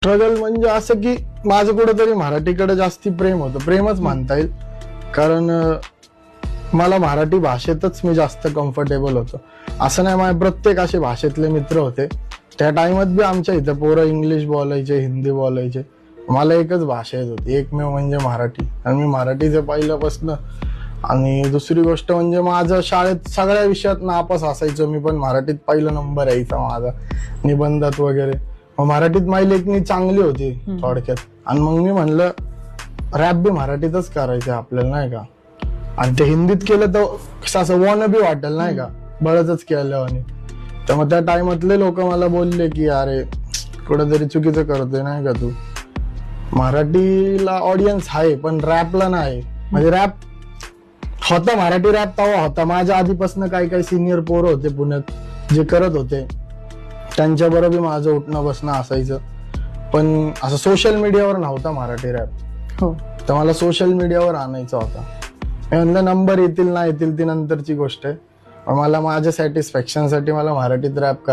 Struggle म्हणजे असं की माझं कुठंतरी मराठीकडे जास्ती प्रेम होतं, प्रेमच मानता येईल. कारण मला मराठी भाषेतच मी जास्त कम्फर्टेबल होतो. असं नाही, माझे प्रत्येक असे भाषेतले मित्र होते. त्या टाइमात बी आमच्या इथं पोरं इंग्लिश बोलायचे, हिंदी बोलायचे. मला एकच भाषा येत होती, एकमेव म्हणजे मराठी. आणि मी मराठीचं पहिल्यापासून. आणि दुसरी गोष्ट म्हणजे माझं शाळेत सगळ्या विषयात नापास असायचो मी, पण मराठीत पहिला नंबर यायचा माझा, निबंधात वगैरे. मग मराठीत माझी लेखणी चांगली होती थोडक्यात. आणि मग मी म्हणलं रॅप बी मराठीतच करायचं आपल्याला, नाही का. आणि ते हिंदीत केलं तर असं वॉन बी वाटेल, नाही का, बळच केलं. आणि तर मग त्या टाइमातले लोक मला बोलले की अरे कुठेतरी चुकीचं करतोय, नाही का तू. मराठीला ऑडियन्स आहे पण रॅपला नाही. म्हणजे रॅप होता, मराठी रॅप तेव्हा होता. माझ्या आधीपासून काही काही सिनियर पोरं होते पुण्यात जे करत होते, त्यांच्या बरोबर माझं उठणं बसणं असायचं. पण असं सोशल मीडियावर नव्हता मराठी रॅप. तर मला सोशल मीडियावर आणायचा होता. मी म्हणलं नंबर येतील ना येतील ती नंतरची गोष्ट आहे, मला माझ्या सॅटिस्फॅक्शनसाठी मला मराठीत रॅप